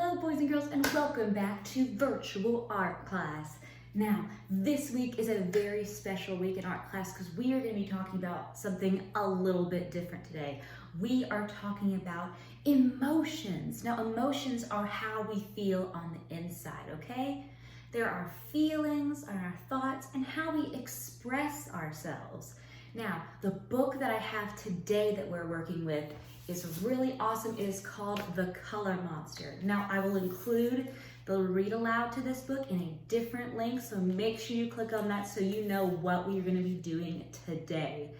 Hello boys and girls, and welcome back to virtual art class. Now, this week is a very special week in art class because we are going to be talking about something a little bit different today. We are talking about emotions. Now, emotions are how we feel on the inside, okay? There are feelings and our thoughts and how we express ourselves. Now, the book that I have today that we're working with is really awesome. It is called The Color Monster. Now, I will include the read aloud to this book in a different link, so make sure you click on that so you know what we're going to be doing today.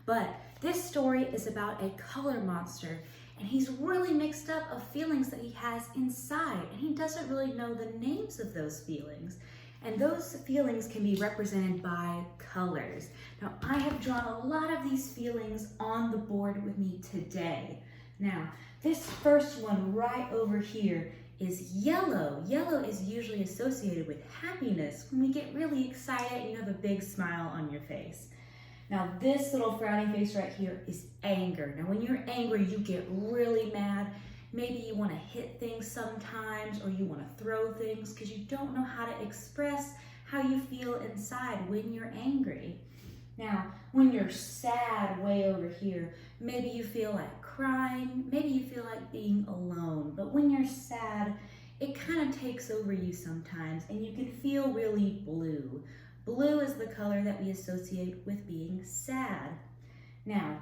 But this story is about a color monster, and he's really mixed up of feelings that he has inside, and he doesn't really know the names of those feelings. And those feelings can be represented by colors. Now, I have drawn a lot of these feelings on the board with me today. Now, this first one right over here is yellow. Yellow is usually associated with happiness. When we get really excited, you have a big smile on your face. Now, this little frowny face right here is anger. Now, when you're angry, you get really mad. Maybe you want to hit things sometimes, or you want to throw things because you don't know how to express how you feel inside when you're angry. Now, when you're sad way over here, maybe you feel like crying, maybe you feel like being alone. But when you're sad, it kind of takes over you sometimes, and you can feel really blue. Blue is the color that we associate with being sad. Now,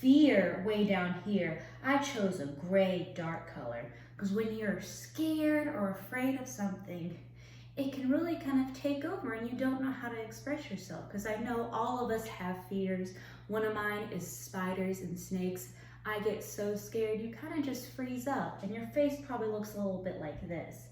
fear way down here, I chose a gray dark color because when you're scared or afraid of something, it can really kind of take over and you don't know how to express yourself, because I know all of us have fears. One of mine is spiders and snakes. I get so scared, you kind of just freeze up and your face probably looks a little bit like this.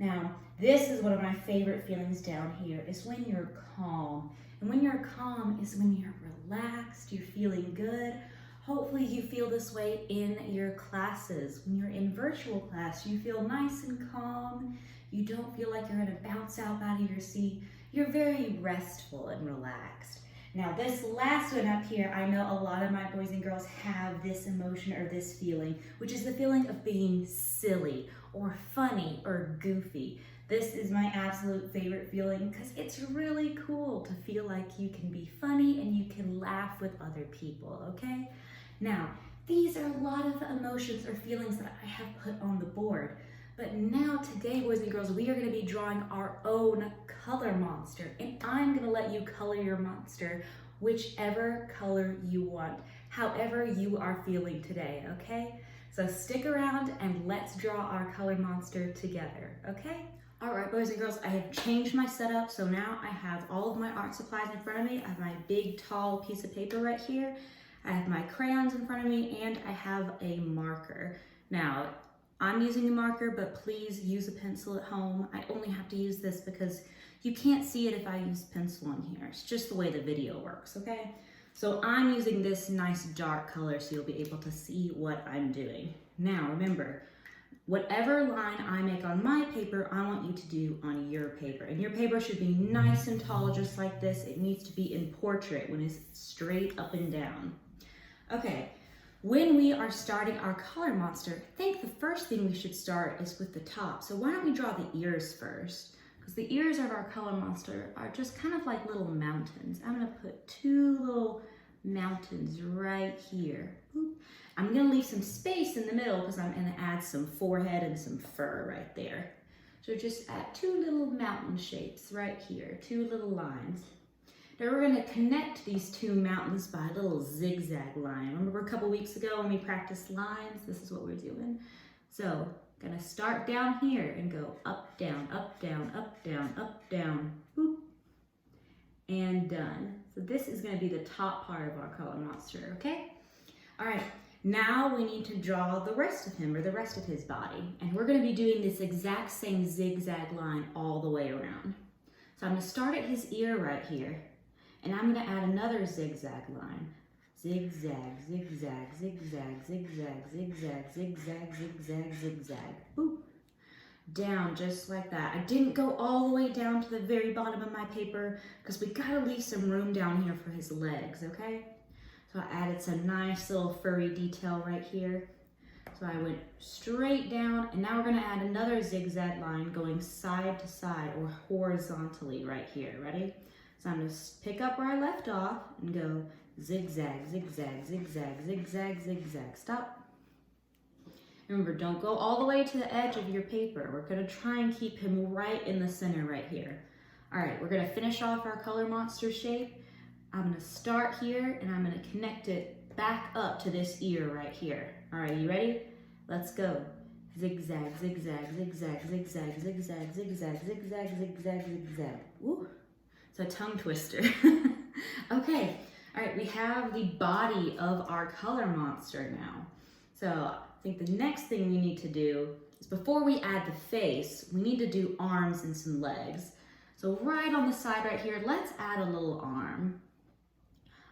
Now, this is one of my favorite feelings down here, is when you're calm. And when you're calm is when you're relaxed, you're feeling good. Hopefully you feel this way in your classes. When you're in virtual class, you feel nice and calm. You don't feel like you're gonna bounce out of your seat. You're very restful and relaxed. Now, this last one up here, I know a lot of my boys and girls have this emotion or this feeling, which is the feeling of being silly or funny or goofy. This is my absolute favorite feeling because it's really cool to feel like you can be funny and you can laugh with other people, okay? Now, these are a lot of emotions or feelings that I have put on the board. But now today, boys and girls, we are gonna be drawing our own color monster, and I'm gonna let you color your monster whichever color you want, however you are feeling today, okay? So stick around and let's draw our color monster together, okay? All right, boys and girls, I have changed my setup, so now I have all of my art supplies in front of me. I have my big, tall piece of paper right here. I have my crayons in front of me, and I have a marker. Now, I'm using a marker, but please use a pencil at home. I only have to use this because you can't see it if I use pencil in here. It's just the way the video works, okay? So I'm using this nice dark color so you'll be able to see what I'm doing. Now, remember, whatever line I make on my paper, I want you to do on your paper. And your paper should be nice and tall, just like this. It needs to be in portrait when it's straight up and down. Okay, when we are starting our color monster, I think the first thing we should start is with the top. So why don't we draw the ears first? Because the ears of our color monster are just kind of like little mountains. I'm gonna put two little mountains right here. Boop. I'm gonna leave some space in the middle because I'm gonna add some forehead and some fur right there. So just add two little mountain shapes right here, two little lines. Now we're gonna connect these two mountains by a little zigzag line. Remember a couple weeks ago when we practiced lines? This is what we're doing. So, gonna start down here and go up, down, up, down, up, down, up, down, boop, and done. So this is gonna be the top part of our color monster, okay? All right, now we need to draw the rest of him or the rest of his body. And we're gonna be doing this exact same zigzag line all the way around. So I'm gonna start at his ear right here. And I'm gonna add another zigzag line. Zigzag, zigzag, zigzag, zigzag, zigzag, zigzag, zigzag, zigzag. Boop. Down just like that. I didn't go all the way down to the very bottom of my paper because we gotta leave some room down here for his legs, okay? So I added some nice little furry detail right here. So I went straight down, and now we're gonna add another zigzag line going side to side or horizontally right here. Ready? So I'm gonna pick up where I left off and go zigzag, zigzag, zigzag, zigzag, zigzag. Stop. Remember, don't go all the way to the edge of your paper. We're gonna try and keep him right in the center right here. All right, we're gonna finish off our color monster shape. I'm gonna start here and I'm gonna connect it back up to this ear right here. All right, you ready? Let's go. Zigzag, zigzag, zigzag, zigzag, zigzag, zigzag, zigzag, zigzag, zigzag. Woo, it's a tongue twister. Okay, all right, we have the body of our color monster now. So I think the next thing we need to do is before we add the face, we need to do arms and some legs. So right on the side right here, let's add a little arm.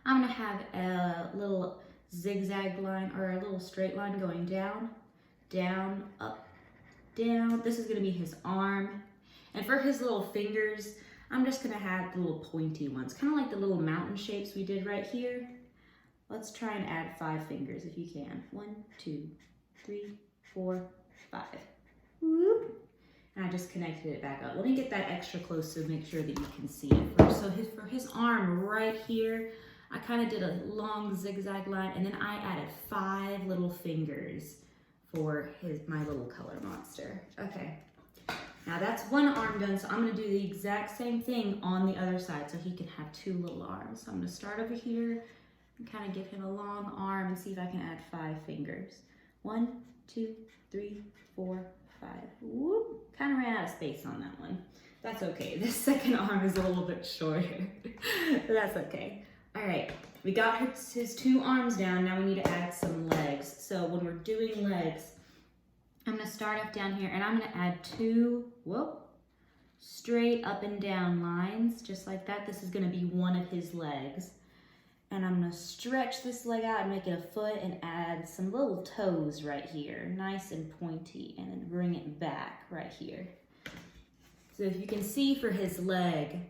I'm gonna have a little zigzag line or a little straight line going down, down, up, down. This is gonna be his arm. And for his little fingers, I'm just gonna have the little pointy ones, kind of like the little mountain shapes we did right here. Let's try and add 5 fingers if you can. 1, 2, 3, 4, 5. Whoop. And I just connected it back up. Let me get that extra close to make sure that you can see it first. So for his arm right here, I kind of did a long zigzag line, and then I added 5 little fingers for my little color monster. Okay, now that's one arm done, so I'm gonna do the exact same thing on the other side so he can have 2 little arms. So I'm gonna start over here and kind of give him a long arm and see if I can add 5 fingers. 1, 2, 3, 4, 5. Whoop, kind of ran out of space on that one. That's okay, this second arm is a little bit shorter, but that's okay. All right, we got his 2 arms down. Now we need to add some legs. So when we're doing legs, I'm gonna start up down here and I'm gonna add 2, straight up and down lines, just like that. This is gonna be one of his legs. And I'm gonna stretch this leg out and make it a foot and add some little toes right here, nice and pointy, and then bring it back right here. So if you can see for his leg,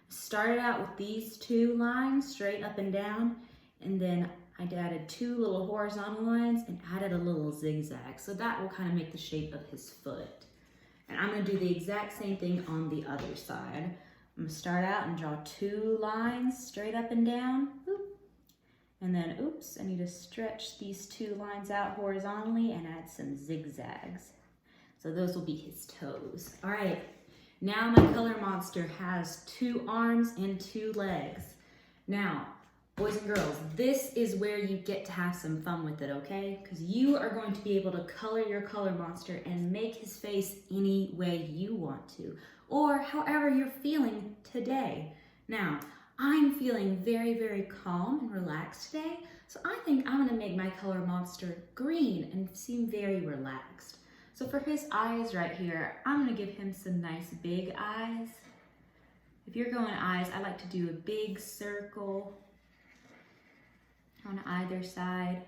started out with these 2 lines straight up and down, and then I added 2 little horizontal lines and added a little zigzag. So that will kind of make the shape of his foot. And I'm gonna do the exact same thing on the other side. I'm gonna start out and draw 2 lines straight up and down. And then, oops, I need to stretch these 2 lines out horizontally and add some zigzags. So those will be his toes. All right. Now my color monster has 2 arms and 2 legs. Now, boys and girls, this is where you get to have some fun with it, okay? Because you are going to be able to color your color monster and make his face any way you want to, or however you're feeling today. Now, I'm feeling very, very calm and relaxed today, so I think I'm gonna make my color monster green and seem very relaxed. So for his eyes right here, I'm gonna give him some nice big eyes. If you're going eyes, I like to do a big circle on either side.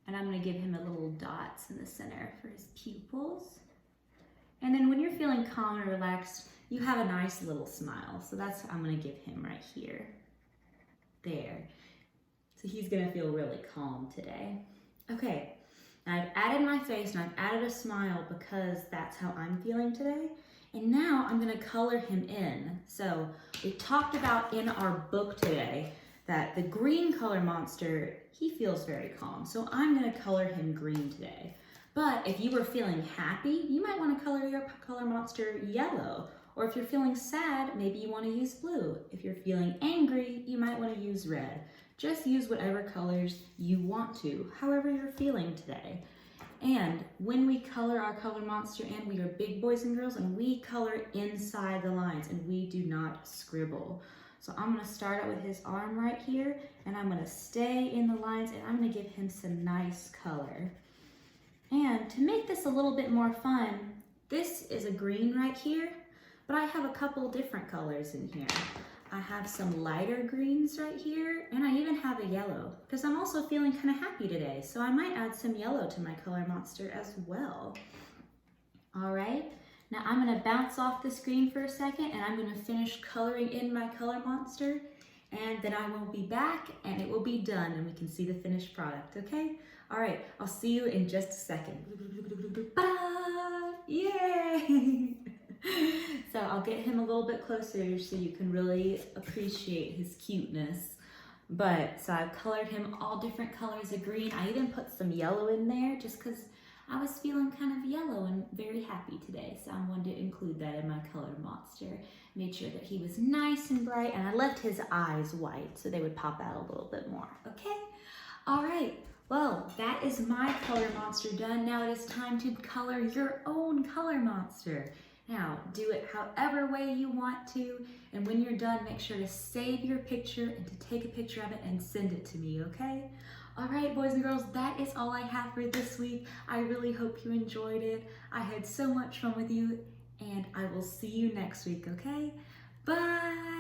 And I'm gonna give him a little dots in the center for his pupils. And then when you're feeling calm and relaxed, you have a nice little smile. So that's what I'm gonna give him right here. There. So he's gonna feel really calm today. Okay. Now I've added my face and I've added a smile because that's how I'm feeling today. And now I'm gonna color him in. So we talked about in our book today that the green color monster, he feels very calm. So I'm gonna color him green today. But if you were feeling happy, you might wanna color your color monster yellow. Or if you're feeling sad, maybe you wanna use blue. If you're feeling angry, you might wanna use red. Just use whatever colors you want to, however you're feeling today. And when we color our color monster in, we are big boys and girls, and we color inside the lines, and we do not scribble. So I'm gonna start out with his arm right here, and I'm gonna stay in the lines, and I'm gonna give him some nice color. And to make this a little bit more fun, this is a green right here, but I have a couple different colors in here. I have some lighter greens right here, and I even have a yellow, because I'm also feeling kind of happy today, so I might add some yellow to my color monster as well. All right, now I'm gonna bounce off the screen for a second, and I'm gonna finish coloring in my color monster, and then I will be back, and it will be done, and we can see the finished product, okay? All right, I'll see you in just a second. Ba-da! Yay! So I'll get him a little bit closer so you can really appreciate his cuteness. So I've colored him all different colors of green. I even put some yellow in there just because I was feeling kind of yellow and very happy today. So I wanted to include that in my color monster. Made sure that he was nice and bright, and I left his eyes white so they would pop out a little bit more, okay? All right, well, that is my color monster done. Now it is time to color your own color monster. Now, do it however way you want to, and when you're done, make sure to save your picture and to take a picture of it and send it to me, okay? All right, boys and girls, that is all I have for this week. I really hope you enjoyed it. I had so much fun with you, and I will see you next week, okay? Bye!